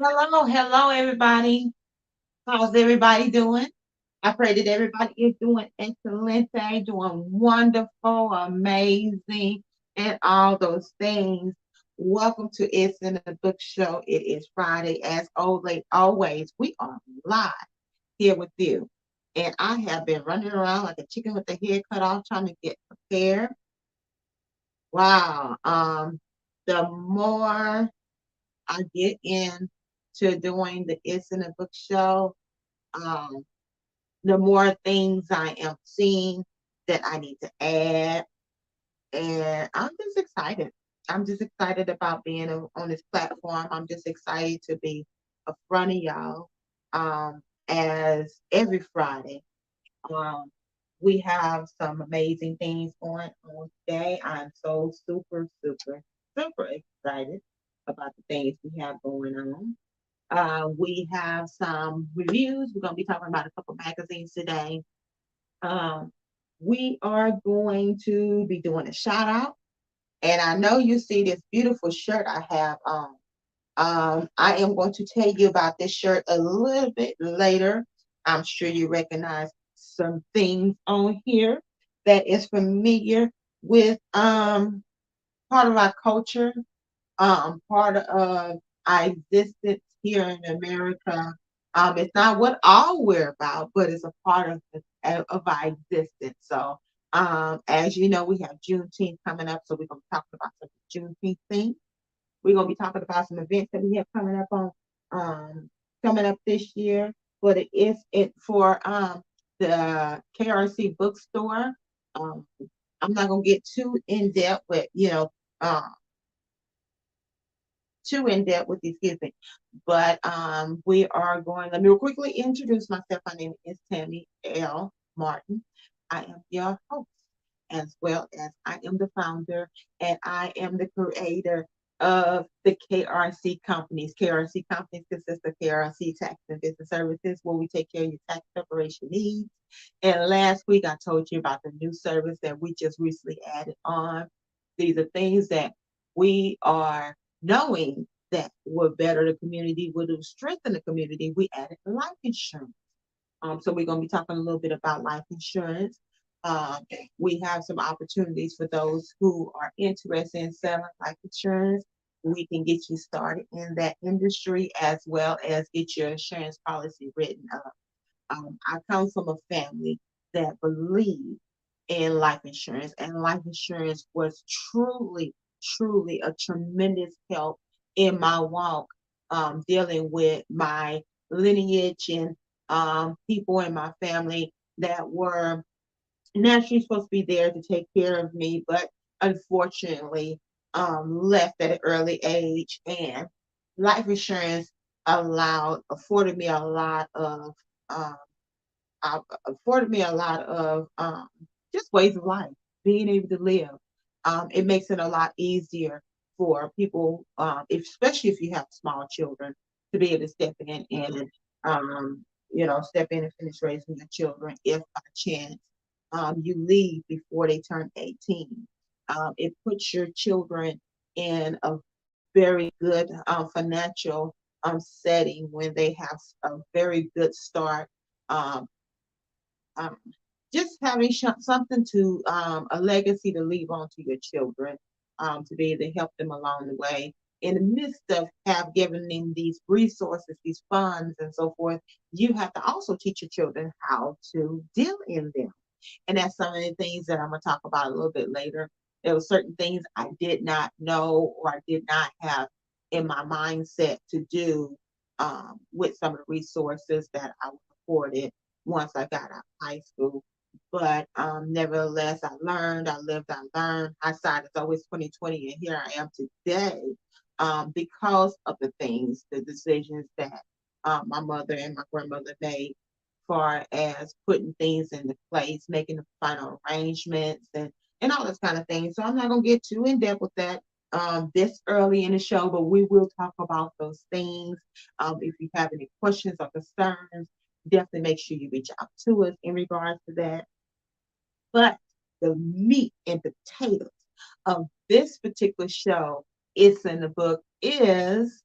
Hello, everybody. How's everybody doing? I pray that everybody is doing excellent, doing wonderful, amazing, and all those things. Welcome to It's in the Book Show. It is Friday, as always. We are live here with you, and I have been running around like a chicken with the head cut off, trying to get prepared. Wow. The more I get into doing the It's in a Book Show, um, the more things I am seeing that I need to add. And I'm just excited. I'm just excited about being on this platform. I'm just excited to be in front of y'all as every Friday. Um, we have some amazing things going on today. I'm so super excited about the things we have going on. We have some reviews. We're going to be talking about a couple magazines today. Um, we are going to be doing a shout out. And I know you see this beautiful shirt I have on. I am going to tell you about this shirt a little bit later. I'm sure you recognize some things on here that is familiar with part of our culture, part of our existence here in America. It's not what all we're about, but it's a part of our existence. So, as you know, we have Juneteenth coming up, so we're going to be talking about some Juneteenth things. We're going to be talking about some events that we have coming up this year. But it for the KRC bookstore. Um, I'm not going to get in depth with too in depth with these, excuse me. But we are going, let me quickly introduce myself. My name is Tammy L. Martin. I am your host, as well as I am the founder and I am the creator of the KRC companies. KRC companies consist of KRC Tax and Business Services, where we take care of your tax preparation needs. And last week, I told you about the new service that we just recently added on. These are things that we are knowing that will better the community, will strengthen the community. We added life insurance. So we're going to be talking a little bit about life insurance. Um, we have some opportunities for those who are interested in selling life insurance. We can get you started in that industry as well as get your insurance policy written up. I come from a family that believed in life insurance, and life insurance was truly a tremendous help in my walk, dealing with my lineage and people in my family that were naturally supposed to be there to take care of me, but unfortunately left at an early age. And life insurance afforded me a lot of um, just ways of life, being able to live. It makes it a lot easier for people, especially if you have small children, to be able to step in and step in and finish raising your children if by chance you leave before they turn 18. It puts your children in a very good financial setting when they have a very good start. Um, um, just having something to a legacy to leave on to your children, to be able to help them along the way. In the midst of have given them these resources, these funds, and so forth, you have to also teach your children how to deal in them. And that's some of the things that I'm going to talk about a little bit later. There were certain things I did not know or I did not have in my mindset to do with some of the resources that I was afforded once I got out of high school. But nevertheless, I learned, I lived, I learned. Hindsight is always 2020, and here I am today because of the things, the decisions that my mother and my grandmother made, far as putting things into place, making the final arrangements, and all this kind of thing. So I'm not gonna get too in depth with that this early in the show, but we will talk about those things. If you have any questions or concerns, definitely make sure you reach out to us in regards to that. But the meat and potatoes of this particular show, It's in the Book, is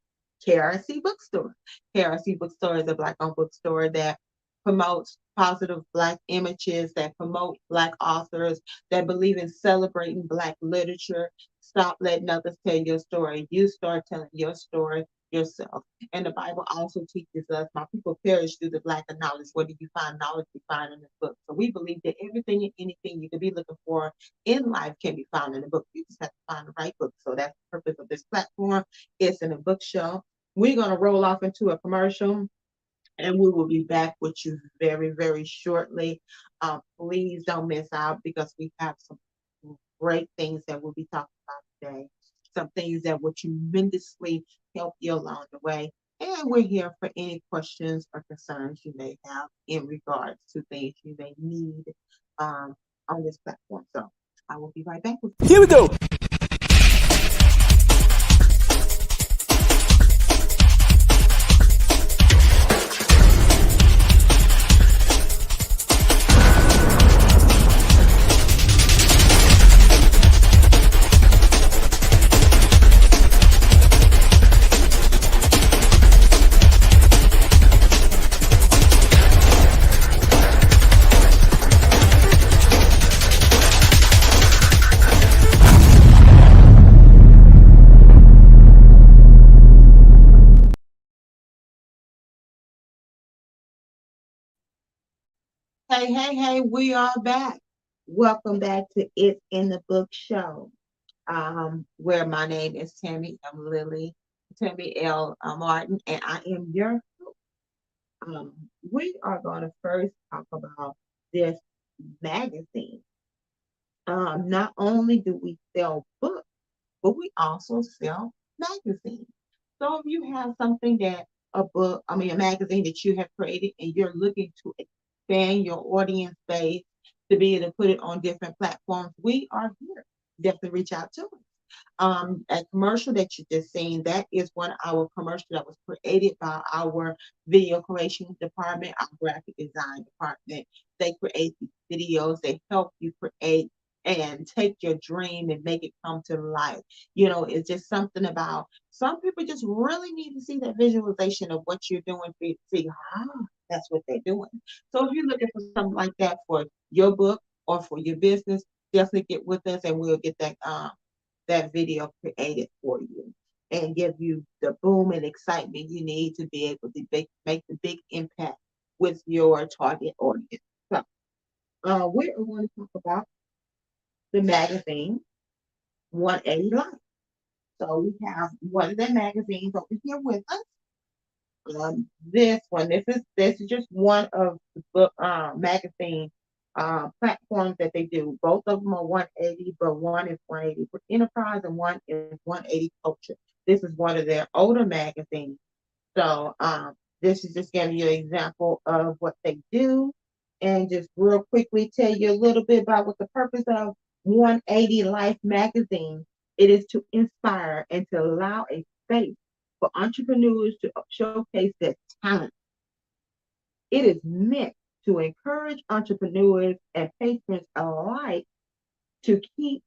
KRC Bookstore. KRC Bookstore is a Black-owned bookstore that promotes positive Black images, that promote Black authors, that believe in celebrating Black literature. Stop letting others tell your story. You start telling your story yourself. And the Bible also teaches us, my people perish through the lack of knowledge. What do you find? Knowledge you find in the book. So we believe that everything and anything you could be looking for in life can be found in a book. You just have to find the right book. So that's the purpose of this platform. It's in a book show. We're going to roll off into a commercial and we will be back with you very, very shortly. Please don't miss out because we have some great things that we'll be talking about today. Some things that will tremendously help you along the way. And we're here for any questions or concerns you may have in regards to things you may need um, on this platform. So I will be right back with you. Here we go. Hey, hey, hey, we are back. Welcome back to It's in the Book Show, where my name is Tammy. I'm Lily, Tammy L. Martin, and I am your host. We are going to first talk about this magazine. Not only do we sell books, but we also sell magazines. So if you have something that a magazine that you have created and you're looking to expand your audience base to be able to put it on different platforms, we are here. Definitely reach out to us. A commercial that you just seen, that is one of our commercials that was created by our video creation department, our graphic design department. They create these videos, they help you create and take your dream and make it come to life. It's just something about some people just really need to see that visualization of what you're doing for you to see, that's what they're doing. So if you're looking for something like that for your book or for your business, definitely get with us and we'll get that video created for you and give you the boom and excitement you need to be able to make the big impact with your target audience. So we're going to talk about the magazine 180 Life. So we have one of the magazines over here with us. This is just one of the book magazine platforms that they do. Both of them are 180, but one is 180 for enterprise and one is 180 culture. This is one of their older magazines. So this is just giving you an example of what they do, and just real quickly tell you a little bit about what the purpose of 180 Life magazine. It is to inspire and to allow a space for entrepreneurs to showcase their talent. It is meant to encourage entrepreneurs and patrons alike to keep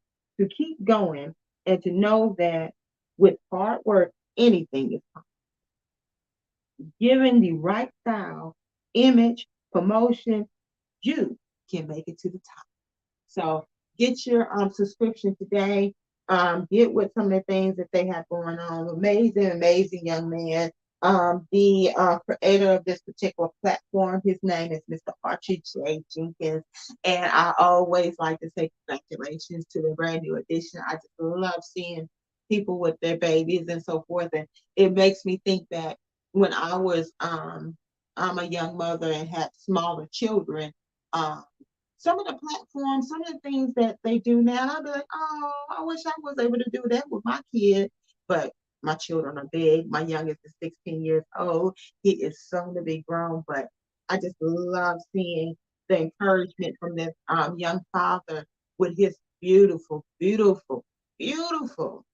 going and to know that with hard work, anything is possible. Given the right style, image, promotion, you can make it to the top. So get your subscription today. Get with some of the things that they have going on. Amazing, amazing young man. The creator of this particular platform, his name is Mr. Archie J. Jenkins. And I always like to say congratulations to the brand new edition. I just love seeing people with their babies and so forth. And it makes me think that when I'm a young mother and had smaller children, um, some of the platforms, some of the things that they do now, I'll be like, oh, I wish I was able to do that with my kid. But my children are big. My youngest is 16 years old. He is soon to be grown. But I just love seeing the encouragement from this young father with his beautiful, beautiful, beautiful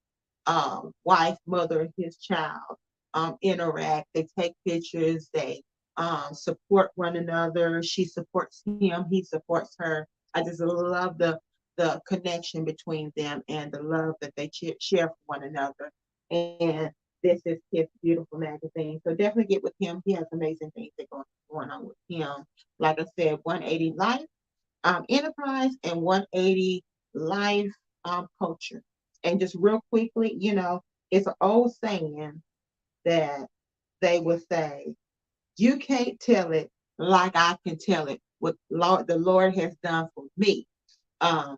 wife, mother, his child interact. They take pictures. They support one another. She supports him. He supports her. I just love the connection between them and the love that they share for one another. And this is his beautiful magazine. So definitely get with him. He has amazing things that going on with him. Like I said, 180 Life Enterprise and 180 Life Culture. And just real quickly, it's an old saying that they would say, you can't tell it like I can tell it what the Lord has done for me. Um,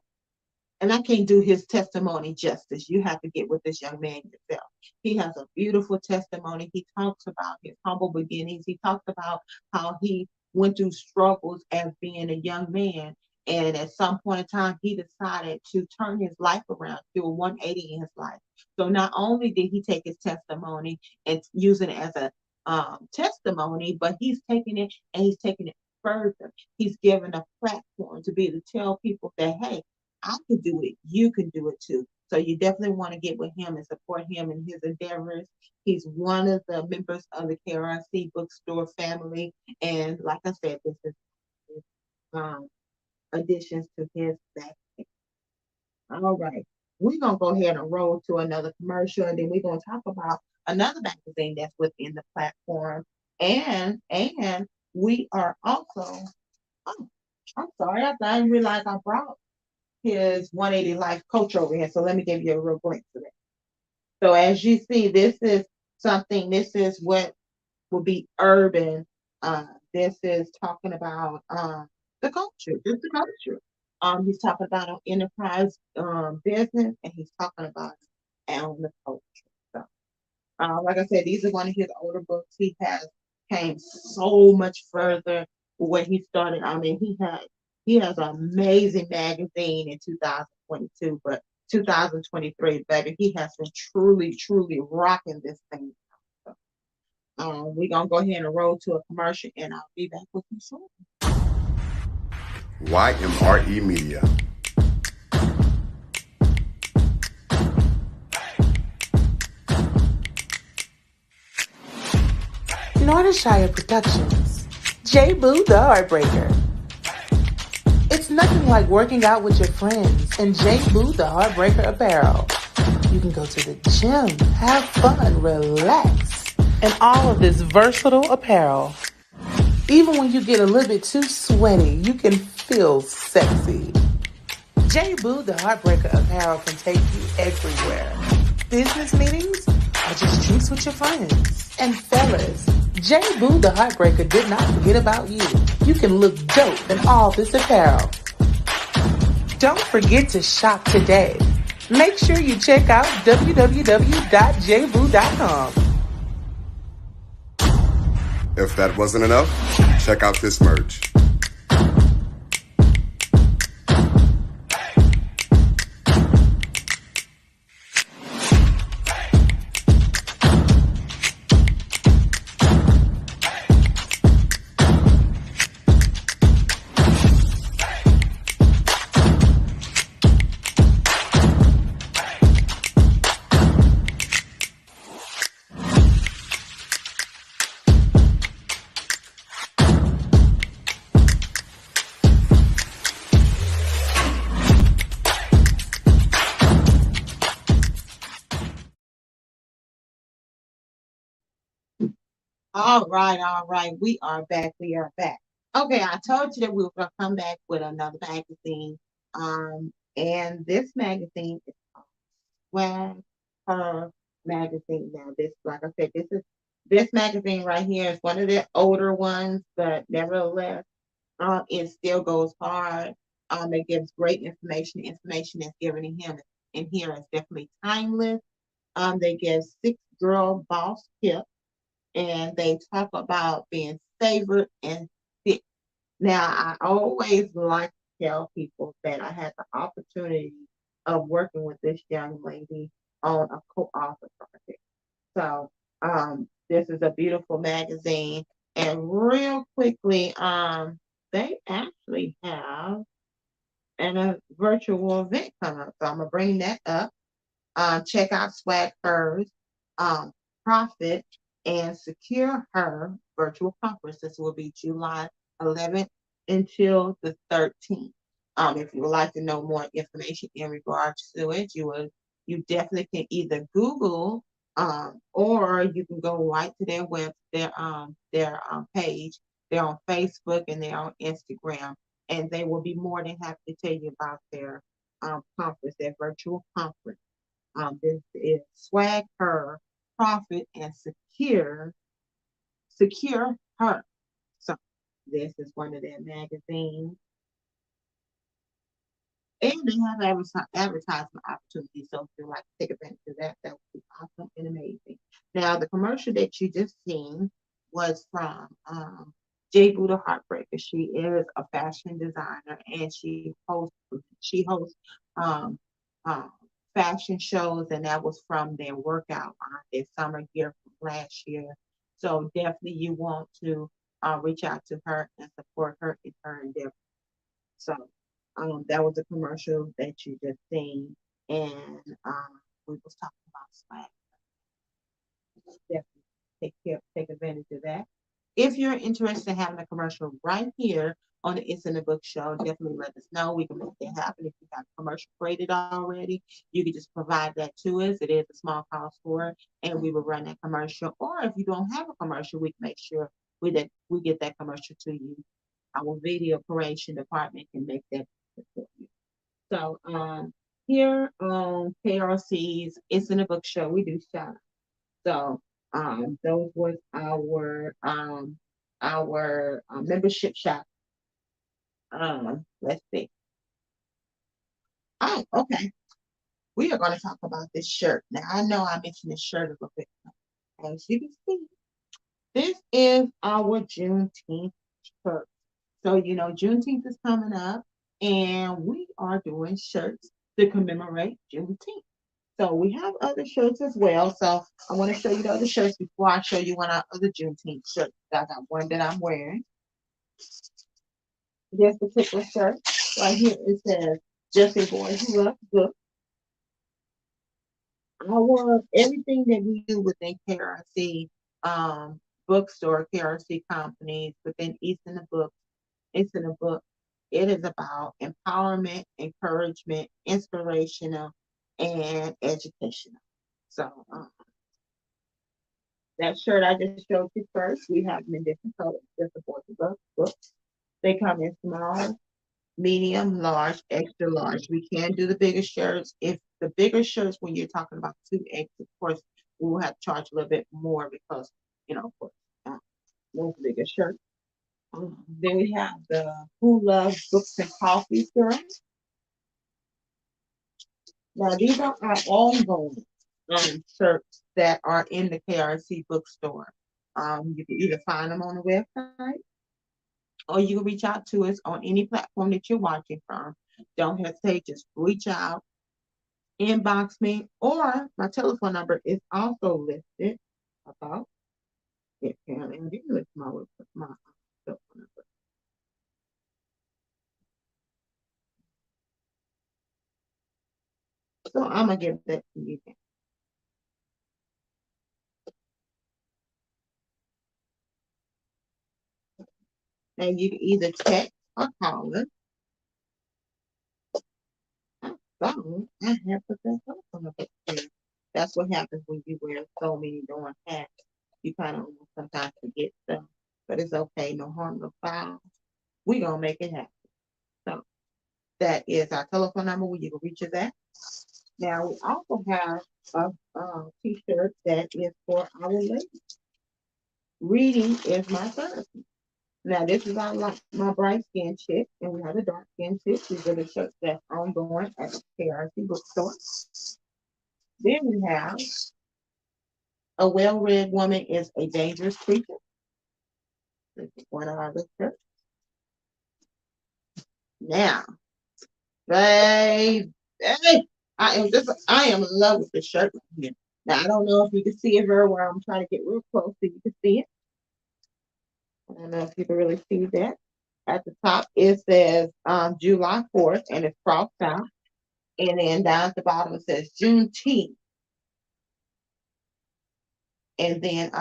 and I can't do his testimony justice. You have to get with this young man yourself. He has a beautiful testimony. He talks about his humble beginnings. He talks about how he went through struggles as being a young man. And at some point in time, he decided to turn his life around, do a 180 in his life. So not only did he take his testimony and use it as a testimony, but he's taking it and he's taking it further. He's given a platform to be able to tell people that, hey, I can do it. You can do it too. So you definitely want to get with him and support him in his endeavors. He's one of the members of the KRIC bookstore family. And like I said, this is um, additions to his back. All right. We're going to go ahead and roll to another commercial, and then we're going to talk about another magazine that's within the platform. And we are also, oh, I'm sorry, I didn't realize I brought his 180 Life Coach over here. So let me give you a real glimpse of it. So as you see, this is what will be urban. This is talking about the culture, just the culture. He's talking about an enterprise business, and he's talking about on the culture. So, like I said, these are one of his older books. He has came so much further where he started. I mean, he has an amazing magazine in 2022, but 2023, baby, he has been truly, truly rocking this thing. So, we're gonna go ahead and roll to a commercial, and I'll be back with you shortly. YMRE Media. Nordershire Productions. J. Boo the Heartbreaker. It's nothing like working out with your friends in J. Boo the Heartbreaker apparel. You can go to the gym, have fun, relax, and all of this versatile apparel. Even when you get a little bit too sweaty, you can feel sexy. J. Boo the Heartbreaker apparel can take you everywhere. Business meetings or just drinks with your friends. And fellas, J. Boo the Heartbreaker did not forget about you. You can look dope in all this apparel. Don't forget to shop today. Make sure you check out www.jboo.com. If that wasn't enough, check out this merch. All right, all right. We are back. We are back. Okay, I told you that we were gonna come back with another magazine. And this magazine is called Swag Her Magazine. Now, this, like I said, this magazine right here is one of the older ones, but nevertheless, it still goes hard. It gives great information. Information that's given in him in here is definitely timeless. They give 6 girl boss tips, and they talk about being favored and fit. Now, I always like to tell people that I had the opportunity of working with this young lady on a co-author project. So, this is a beautiful magazine. And real quickly, they actually have a virtual event coming up. So I'm gonna bring that up. Check out Swag Hers, Profit, and Secure Her virtual conference. This will be July 11th until the 13th. If you would like to know more information in regards to it, you definitely can either Google Or you can go right to their page. They're on Facebook and they're on Instagram, and they will be more than happy to tell you about their conference, their virtual conference. This is Swag Her, Profit, and Secure Her. So this is one of their magazines. And they have advertisement opportunities. So if you'd like to take advantage of that, that would be awesome and amazing. Now, the commercial that you just seen was from J. Buddha Heartbreaker. She is a fashion designer and she hosts um, um, fashion shows, and that was from their workout their summer gear from last year. So definitely you want to reach out to her and support her in her endeavor. So that was a commercial that you just seen, and we was talking about swag. Definitely take advantage of that. If you're interested in having a commercial right here on the It's in the Book show, definitely let us know. We can make that happen. If you got a commercial created already, you can just provide that to us. It is a small cost for it, and we will run that commercial. Or if you don't have a commercial, we can make sure we get that commercial to you. Our video creation department can make that for you. So here on KRC's It's in the Book show, we do shout. So those was our membership shop. Let's see. Oh, okay. We are going to talk about this shirt. Now I know I mentioned this shirt a little bit. As you can see, this is our Juneteenth shirt. So Juneteenth is coming up, and we are doing shirts to commemorate Juneteenth. So we have other shirts as well. So I want to show you the other shirts before I show you one of our other Juneteenth shirts. I got one that I'm wearing. This particular shirt right here, it says, "Just a boy who loves books." Everything that we do within KRC bookstore, KRC companies, within East in the Book, it is about empowerment, encouragement, inspirational, and educational. So that shirt I just showed you first, we have them in different colors. Just support the books. They come in small, medium, large, extra large. We can do the bigger shirts. If the bigger shirts, when you're talking about 2X, of course, we will have to charge a little bit more because, of course, those bigger shirts. Then we have the Who Loves Books and Coffee shirt. Now, these are our ongoing shirts that are in the KRC bookstore. You can either find them on the website or you can reach out to us on any platform that you're watching from. Don't hesitate, just reach out, inbox me, or my telephone number is also listed about it. Apparently, I didn't list my telephone number. So I'm gonna give that to you. And you can either text or call us. So I have put that telephone number there. That's what happens when you wear so many darn hats. You kind of sometimes forget stuff, but it's okay. No harm, no foul. We gonna make it happen. So that is our telephone number where you can reach us at. Now we also have a t-shirt that is for our ladies. Reading is my therapy. Now this is my bright skin chick, and we have a dark skin chick. These are the shirts that's ongoing at the KRC bookstore. Then we have a well-read woman is a dangerous creature. This is one of our other shirts. Now, baby, I am in love with this shirt right here. Now I don't know if you can see it very well. I'm trying to get real close so you can see it. I don't know if you can really see that. At the top, it says July 4th, and it's crossed out. And then down at the bottom, it says Juneteenth. And then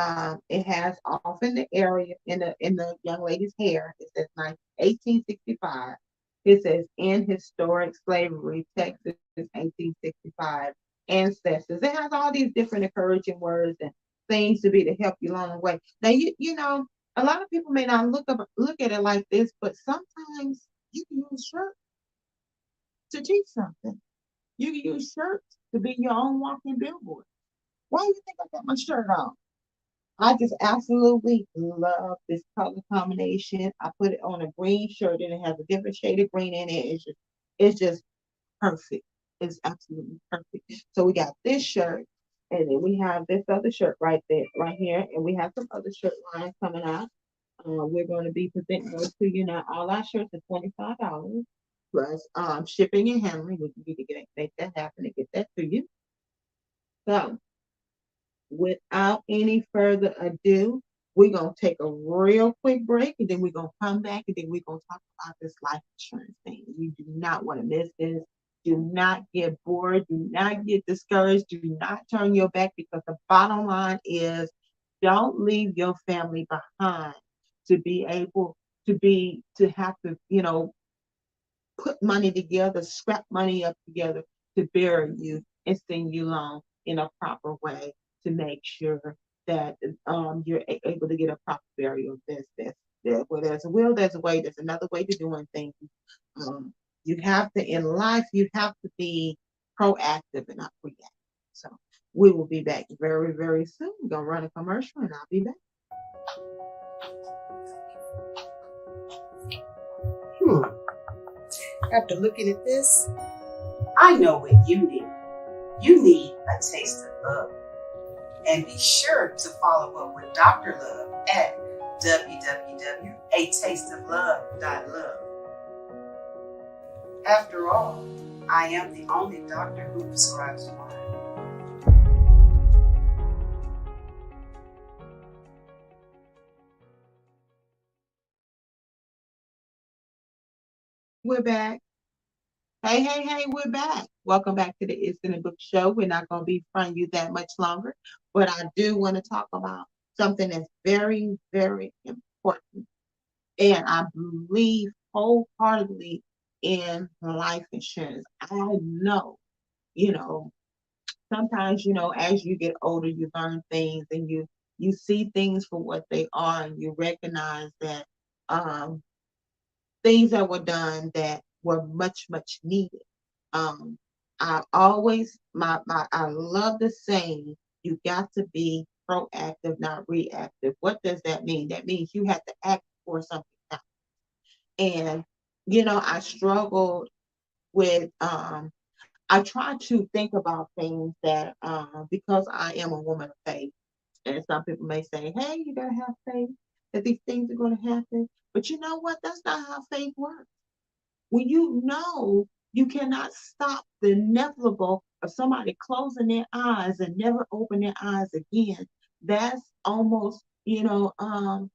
it has off in the area in the young lady's hair. It says 1865. It says in historic slavery, Texas, 1865. ancestors. It has all these different encouraging words and things to be to help you along the way. Now you know a lot of people may not look at it like this, but sometimes you can use shirts to teach something. You can use shirts to be your own walking billboard. Why do you think I got my shirt on? I just absolutely love this color combination. I put it on a green shirt and it has a different shade of green in it. It's just perfect. It's absolutely perfect. So we got this shirt, and then we have this other shirt right there, right here, and we have some other shirt lines coming out. We're going to be presenting those to you now. All our shirts are $25 plus shipping and handling. We need to make that happen and get that to you. So without any further ado, we're going to take a real quick break and then we're going to come back and then we're going to talk about this life insurance thing. You do not want to miss this. Do not get bored. Do not get discouraged. Do not turn your back because the bottom line is don't leave your family behind to be able to have to, put money together, scrap money up together to bury you and send you along in a proper way to make sure that you're able to get a proper burial. Where there's a will, there's a way. There's another way to doing things. Um, you have to in life. You have to be proactive and not reactive. So we will be back very, very soon. We're gonna run a commercial, and I'll be back. After looking at this, I know what you need. You need a taste of love. And be sure to follow up with Dr. Love at www.atasteoflove.love. After all, I am the only doctor who prescribes wine. We're back. Hey, we're back. Welcome back to the It's in the Book Show. We're not going to be fronting you that much longer, but I do want to talk about something that's very, very important. And I believe wholeheartedly in life insurance. I know, you know, sometimes, as you get older, you learn things and you see things for what they are and you recognize that um, things that were done that were much, much needed. Um, I always I love the saying, you got to be proactive, not reactive. What does that mean? That means you have to act for something else. And I struggled with I try to think about things that because I am a woman of faith, and some people may say, hey, you gotta have faith that these things are gonna happen. But you know what? That's not how faith works. When you cannot stop the inevitable of somebody closing their eyes and never open their eyes again, that's almost, for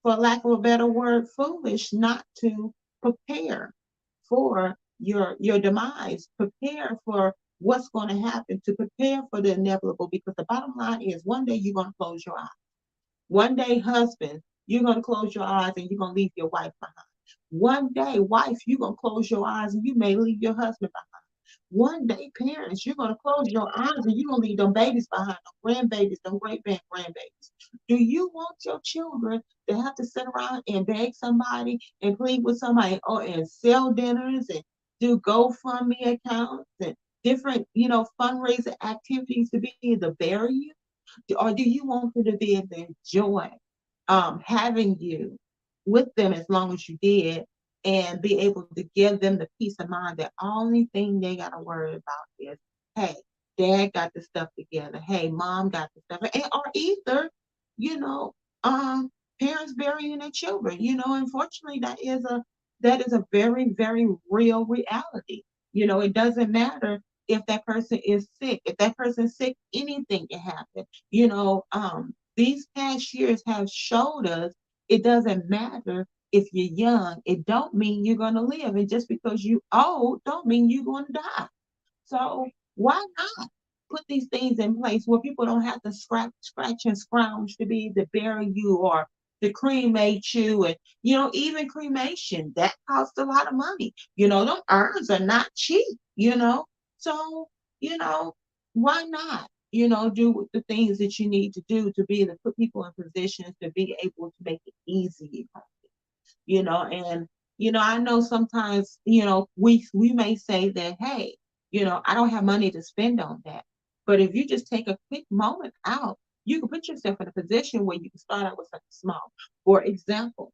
lack of a better word, foolish not to prepare for your demise, prepare for what's going to happen, to prepare for the inevitable, because the bottom line is one day you're going to close your eyes. One day, husband, you're going to close your eyes and you're going to leave your wife behind. One day, wife, you're going to close your eyes and you may leave your husband behind. One day, parents, you're going to close your eyes and you're going to leave them babies behind, them grandbabies, them grandbabies. Do you want your children to have to sit around and beg somebody and plead with somebody and sell dinners and do GoFundMe accounts and different, fundraiser activities to be able to bury you? Or do you want them to be able to enjoy having you with them as long as you did and be able to give them the peace of mind that only thing they got to worry about is, hey, dad got the stuff together. Hey, mom got the stuff. Or either, you know, um, parents burying their children. Unfortunately, that is a very, very real reality. It doesn't matter if that person is sick. If that person's sick, anything can happen. These past years have showed us it doesn't matter if you're young. It don't mean you're going to live. And just because you old don't mean you're going to die. So why not put these things in place where people don't have to scratch and scrounge to be to bury you or to cremate you? And even cremation that costs a lot of money. Them urns are not cheap. So you know why not? Do the things that you need to do to be able to put people in positions to be able to make it easy, and I know sometimes, we may say that, hey, I don't have money to spend on that. But if you just take a quick moment out, you can put yourself in a position where you can start out with something small. For example,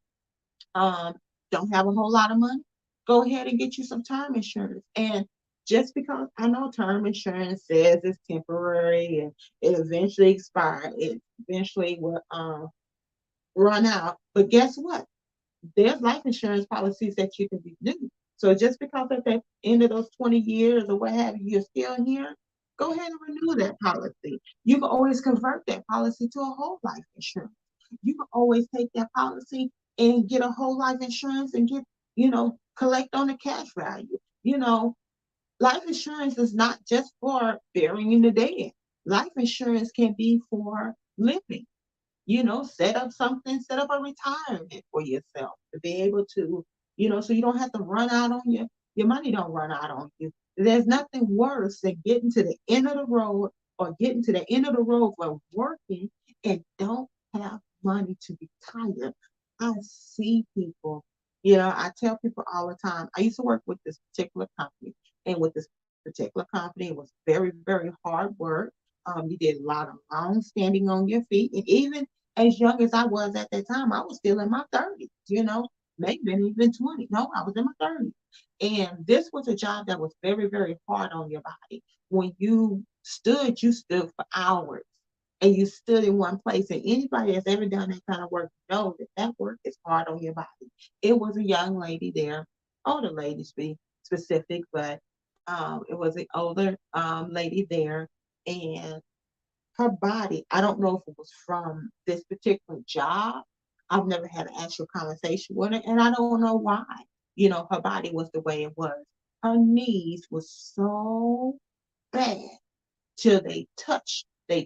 um, don't have a whole lot of money, go ahead and get you some term insurance. And just because I know term insurance says it's temporary and it eventually expires, it eventually will run out. But guess what? There's life insurance policies that you can do. So just because at the end of those 20 years or what have you, you're still here, go ahead and renew that policy. You can always convert that policy to a whole life insurance. You can always take that policy and get a whole life insurance and collect on the cash value. Life insurance is not just for burying the dead. Life insurance can be for living. Set up a retirement for yourself to be able to, so you don't have to run out on your money don't run out on you. There's nothing worse than getting to the end of the road or getting to the end of the road for working and don't have money to retire. I see people, I tell people all the time, I used to work with this particular company, and with this particular company, it was very, very hard work. You did a lot of long standing on your feet, and even as young as I was at that time, I was still in my 30s, maybe even 20. No, I was in my 30s. And this was a job that was very, very hard on your body. When you stood for hours and you stood in one place. And anybody that's ever done that kind of work knows that that work is hard on your body. It was a young lady there, older lady to be specific, but it was an older lady there. And her body, I don't know if it was from this particular job. I've never had an actual conversation with her, and I don't know why. Her body was the way it was. Her knees was so bad till they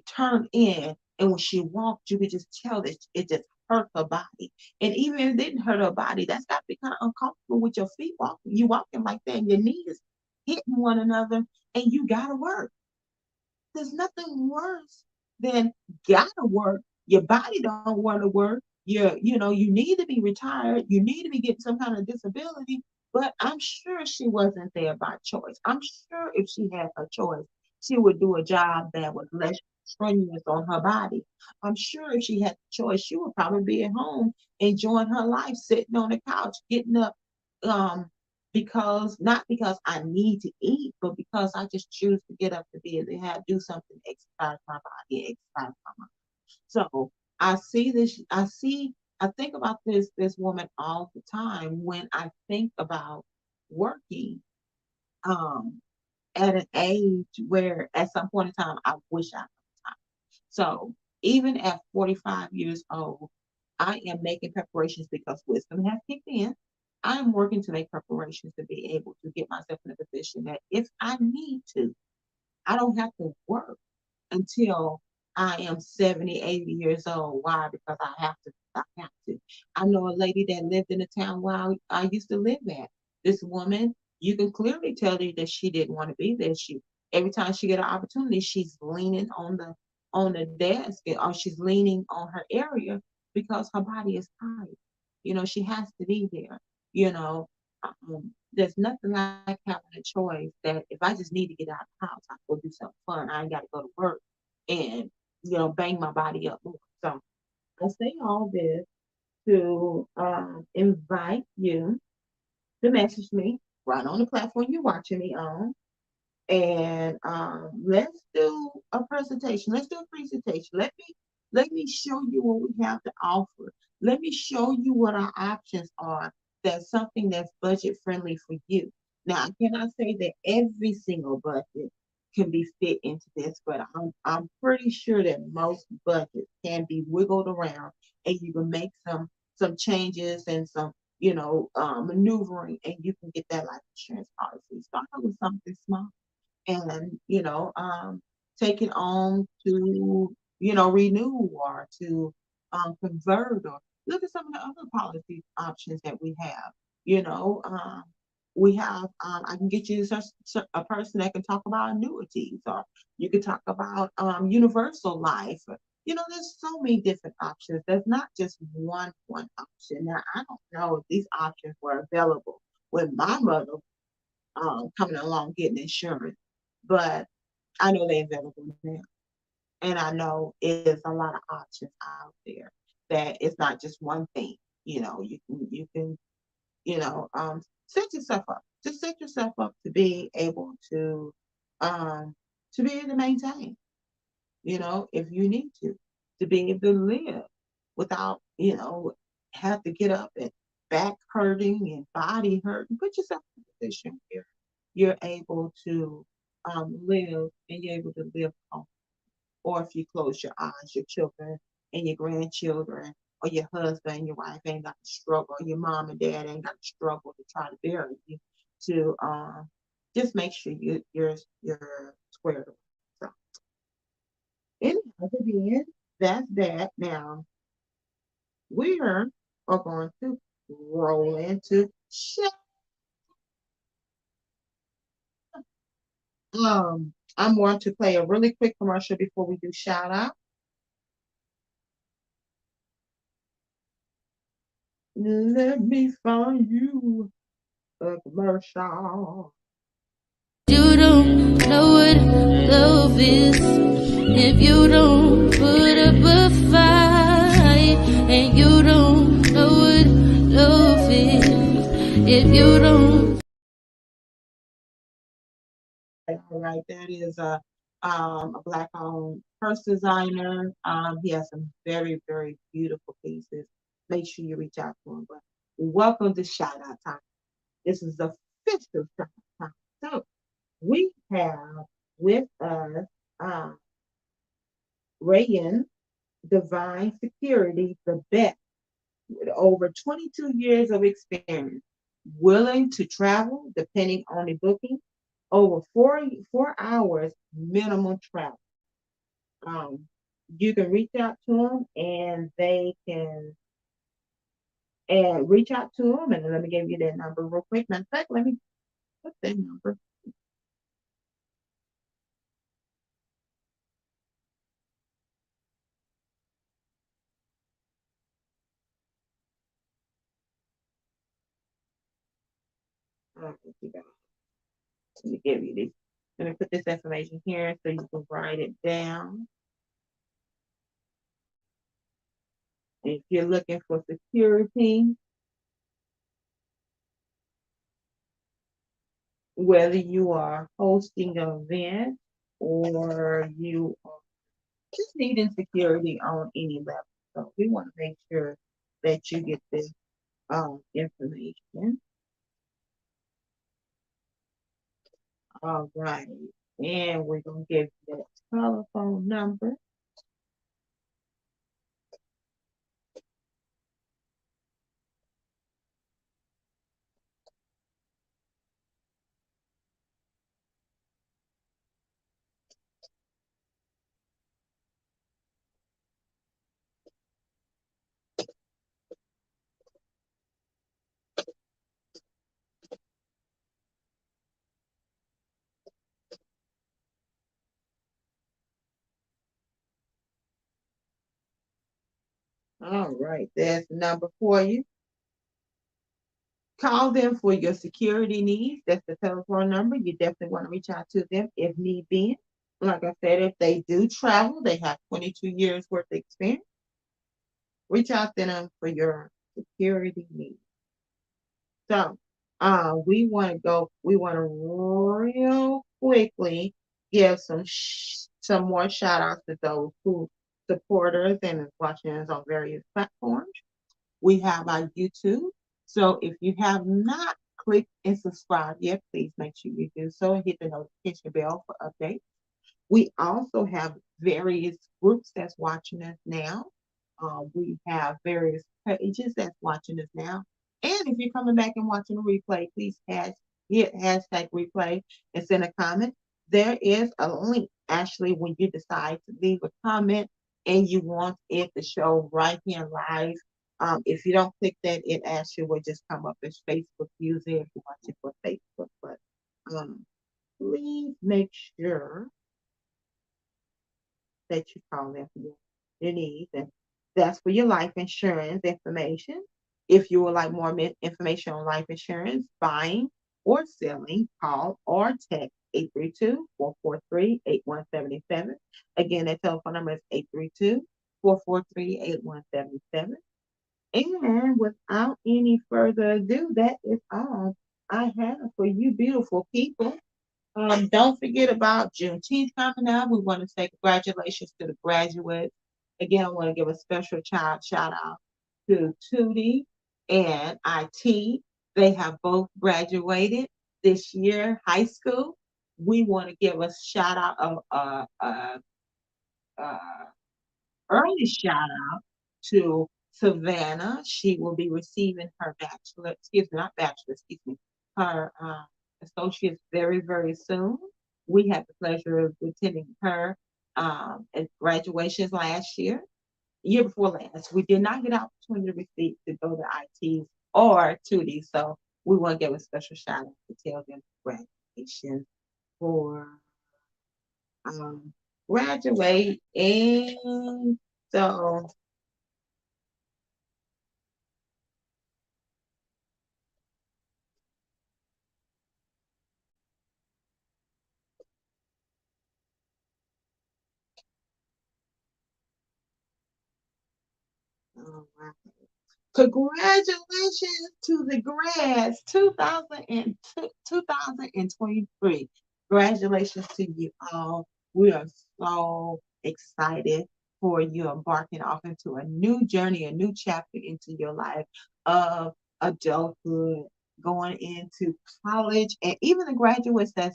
turned in, and when she walked, you could just tell that it just hurt her body. And even if it didn't hurt her body, that's got to be kind of uncomfortable with your feet walking. You walking like that, and your knees hitting one another, and you gotta work. There's nothing worse than gotta work. Your body don't want to work. You need to be retired. You need to be getting some kind of disability. But I'm sure she wasn't there by choice. I'm sure if she had a choice, she would do a job that was less strenuous on her body. I'm sure if she had the choice, she would probably be at home enjoying her life, sitting on the couch, getting up, um, because not because I need to eat, but because I just choose to get up to be able to do something, exercise my body, exercise my mind. So I see this, I think about this woman all the time when I think about working um at an age where at some point in time I wish I could. So even at 45 years old, I am making preparations because wisdom has kicked in. I am working to make preparations to be able to get myself in a position that if I need to, I don't have to work until I am 70, 80 years old. Why? Because I have to. I have to. I know a lady that lived in the town where I used to live at. This woman, you can clearly tell you that she didn't want to be there. She every time she get an opportunity, she's leaning on the desk or she's leaning on her area because her body is tired. She has to be there. There's nothing like having a choice that if I just need to get out of the house, I go do something fun. I ain't got to go to work and bang my body up more. So I say all this to invite you to message me right on the platform you're watching me on, and let's do a presentation. Let's do a presentation. Let me show you what we have to offer. Let me show you what our options are. That's something that's budget friendly for you. Now, I cannot say that every single budget can be fit into this, but I'm pretty sure that most budgets can be wiggled around, and you can make some changes and some maneuvering, and you can get that life insurance policy. Start with something small and take it on to renew or to convert or look at some of the other policy options that we have. you know um, we have I can get you a person that can talk about annuities, or you can talk about universal life. There's so many different options. There's not just one option. Now I don't know if these options were available when my mother coming along getting insurance, but I know they're available now, and I know there's a lot of options out there, that it's not just one thing. You can set yourself up. Just set yourself up to be able um, to maintain. If you need to be able to live without, have to get up and back hurting and body hurting. Put yourself in a position where you're able to live, and you're able to live home. Or if you close your eyes, your children and your grandchildren, or your husband and your wife ain't got to struggle, or your mom and dad ain't got to struggle to try to bury you, to just make sure you're squared away. So anyhow, again, that's that. Now we're going to roll into shout. I'm going to play a really quick commercial before we do shout out. Let me find you a commercial. You don't know what love is if you don't put up a fight, and you don't know what love is if you don't. All right, that is a black-owned purse designer. He has some very, very beautiful pieces. Make sure you reach out to him. But welcome to Shout Out Time. This is the official Shout Out Time. So we have with us Rayan Divine Security, the best, with over 22 years of experience, willing to travel depending on the booking, over 4 hours minimum travel. Um, you can reach out to them, and they can and reach out to them, and let me give you that number real quick. Matter of fact, let me put that number. Let me give you this. Let me put this information here so you can write it down. If you're looking for security, whether you are hosting an event or you are just needing security on any level. So we want to make sure that you get this information. All right. And we're going to give you that telephone number. All right. There's the number for you. Call them for your security needs. That's the telephone number. You definitely want to reach out to them if need be. Like I said, if they do travel, they have 22 years worth of experience. Reach out to them for your security needs. So, we want to real quickly give some more shout outs to those who support us and is watching us on various platforms. We have our YouTube. So if you have not clicked and subscribed yet, please make sure you do so and hit the notification bell for updates. We also have various groups that's watching us now. We have various pages that's watching us now. And if you're coming back and watching a replay, please hit hashtag replay and send a comment. There is a link, actually, when you decide to leave a comment and you want it to show right here live If you don't click that, it actually will just come up as Facebook user if you watch it for Facebook. But um, please make sure that you call them for your needs. And that's for your life insurance information. If you would like more information on life insurance, buying or selling, call or text 832-443-8177. Again, that telephone number is 832-443-8177. And without any further ado, that is all I have for you beautiful people. Don't forget about Juneteenth coming up. We want to say congratulations to the graduates. Again, I want to give a special shout out to Tootie and IT. They have both graduated this year, high school. We want to give a shout out of uh, early shout out to Savannah. She will be receiving her bachelor, excuse me, not bachelor, excuse me, her associates very, very soon. We had the pleasure of attending her at graduations last year before last. We did not get an opportunity to receive to go to ITs or 2D, so we want to give a special shout out to tell them congratulations for um, graduate. And so all right. Congratulations to the grads 2023. Congratulations to you all. We are so excited for you embarking off into a new journey, a new chapter into your life of adulthood, going into college, and even the graduates that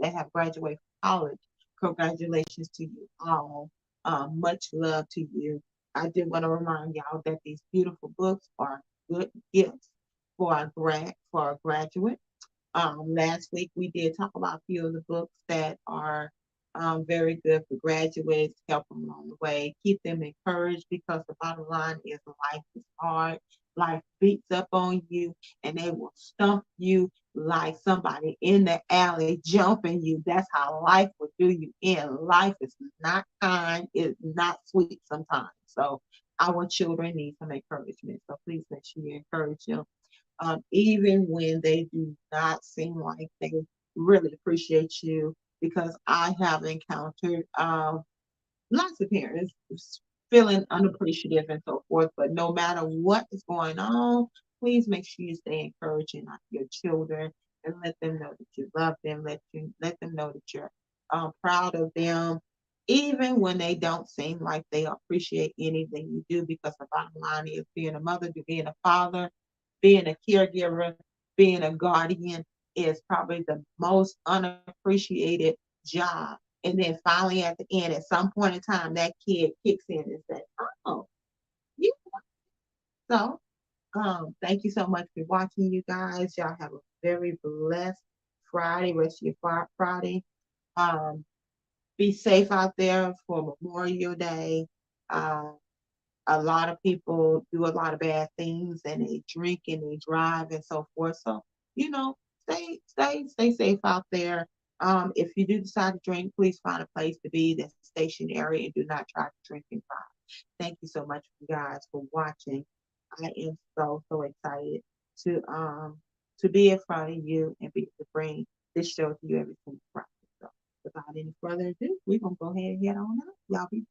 have graduated from college. Congratulations to you all. Much love to you. I did want to remind y'all that these beautiful books are good gifts for a graduate. Last week we did talk about a few of the books that are very good for graduates, help them along the way, keep them encouraged because the bottom line is life is hard. Life beats up on you and they will stump you like somebody in the alley jumping you. That's how life will do you in. Life is not kind, it's not sweet sometimes. So our children need some encouragement. So please make sure you encourage them even when they do not seem like they really appreciate you, because I have encountered lots of parents feeling unappreciative and so forth. But no matter what is going on, please make sure you stay encouraging your children and let them know that you love them. Let them know that you're proud of them, even when they don't seem like they appreciate anything you do. Because the bottom line is, being a mother, being a father, being a caregiver, being a guardian is probably the most unappreciated job. And then finally at the end, at some point in time, that kid kicks in and says, "Oh, you." So, thank you so much for watching, you guys. Y'all have a very blessed Friday, rest of your Friday. Um, be safe out there for Memorial Day. Um, a lot of people do a lot of bad things and they drink and they drive and so forth. So, stay safe out there. If you do decide to drink, please find a place to be that's stationary and do not try to drink and drive. Thank you so much, you guys, for watching. I am so excited to be in front of you and be able to bring this show to you every single Friday. So, without any further ado, we're gonna go ahead and head on up. Y'all be